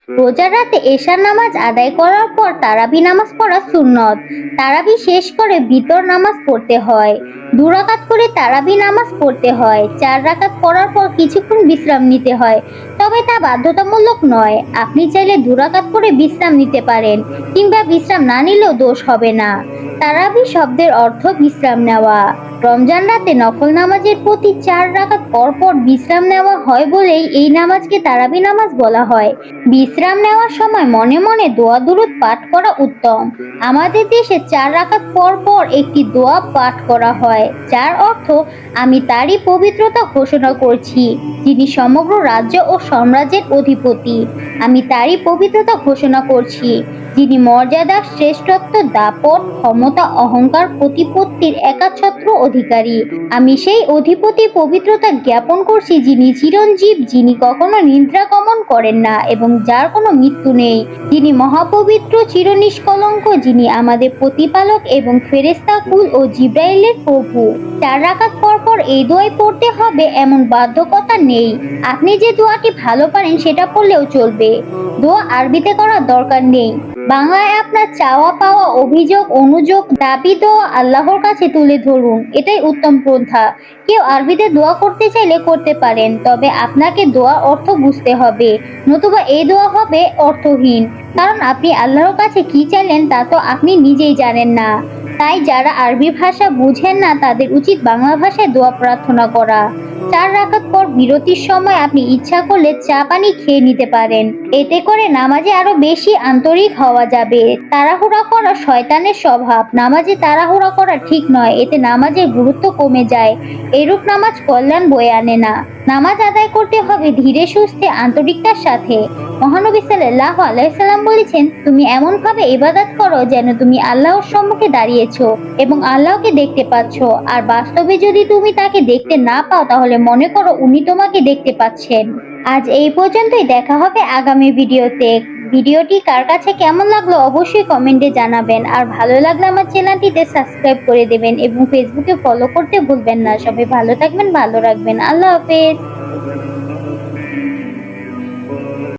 রোজার রাতে এশার নামাজ আদায় করার পর তারাবি নামাজ পড়া সুন্নত। তারাবি শেষ করে বিতর নামাজ পড়তে হয়। 2 রাকাত করে তারাবি নামাজ পড়তে হয়। 4 রাকাত পড়ার পর কিছুক্ষণ বিশ্রাম নিতে হয়, তবে তা বাধ্যতামূলক নয়। আপনি চাইলে 2 রাকাত করে বিশ্রাম নিতে পারেন, কিংবা বিশ্রাম না নিলেও দোষ হবে না। তারাবি শব্দের অর্থ বিশ্রাম নেওয়া। রমজান রাতে নফল নামাজের প্রতি 4 রাকাত পর পর বিশ্রাম নেওয়া হয় বলেই এই নামাজকে তারাবি নামাজ বলা হয়। বিশ্রাম নেওয়ার সময় মনে মনে দোয়া দুরূদ পাঠ করা উত্তম। আমাদের দেশে 4 রাকাত পর পর একটি দোয়া পাঠ করা হয়, যার অর্থ, আমি তারই পবিত্রতা ঘোষণা করছি, যিনি সমগ্র রাজ্য ও সাম্রাজ্যের অধিপতি। আমি তারই পবিত্রতা ঘোষণা করছি, যিনি মর্যাদা, শ্রেষ্ঠত্ব, দাপট, ক্ষমতা, অহংকার, প্রতিপত্তির একাচ্ছত্র অধিকারী। আমি সেই অধিপতির পবিত্রতা জ্ঞাপন করছি, যিনি চিরঞ্জীব, যিনি কখনো নিদ্রা গমন করেন না এবং যার কোনো মৃত্যু নেই, যিনি মহাপবিত্র, চিরনিষ্কলঙ্ক, যিনি আমাদের প্রতিপালক এবং ফেরেশতাকুল ও জিব্রাইলের প্রভু। 4 রাকাত পর পর এই দোয়াই পড়তে হবে এমন বাধ্যকতা নেই। আপনি যে দোয়াটি ভালো পারেন সেটা পড়লেও চলবে। দোয়া আরবিতে করার দরকার নেই। বাংলায় আপনার চাওয়া পাওয়া, অভিযোগ, অনুযোগ, দাবি দোয়া আল্লাহর কাছে তুলে ধরুন, এটাই উত্তম পন্থা। কেউ আরবিতে দোয়া করতে চাইলে করতে পারেন, তবে আপনাকে দোয়ার অর্থ বুঝতে হবে, নতুবা এই দোয়া হবে অর্থহীন। কারণ আপনি আল্লাহর কাছে কি চাইলেন তা তো আপনি নিজেই জানেন না। তাই যারা আরবি ভাষা বুঝেন না তাদের উচিত বাংলা ভাষায় দোয়া প্রার্থনা করা। 4 রাকাত পর বিরতির সময় আপনি ইচ্ছা করলে চা পানি খেয়ে নিতে পারেন। এতে করে নামাজে আরো বেশি আন্তরিক হওয়া যাবে। তাড়াহুড়া করা শয়তানের স্বভাব। নামাজে তাড়াহুড়া করা ঠিক নয়, এতে নামাজের গুরুত্ব কমে যায়। এরূপ নামাজ কল্যাণ বয়ে আনে না। নামাজ আদায় করতে হবে ধীরে সুস্থে, আন্তরিকতার সাথে। মহানবী সাল্লাল্লাহু আলাইহি সাল্লাম বলেছেন, তুমি এমন ভাবে ইবাদত করো যেন তুমি আল্লাহর সম্মুখে দাঁড়িয়েছো এবং আল্লাহকে দেখতে পাচ্ছ। আর বাস্তবে যদি তুমি তাকে দেখতে না পাও, তাহলে মনে করো উনি তোমাকে দেখতে পাচ্ছেন। আজ এই পর্যন্তই, দেখা হবে আগামী ভিডিওতে। ভিডিওটি কার কাছে কেমন লাগলো অবশ্যই কমেন্টে জানাবেন। আর ভালো লাগলে আমার চ্যানেলটিতে সাবস্ক্রাইব করে দেবেন এবং ফেসবুকে ফলো করতে ভুলবেন না। সবাই ভালো থাকবেন, ভালো রাখবেন। আল্লাহ হাফেজ।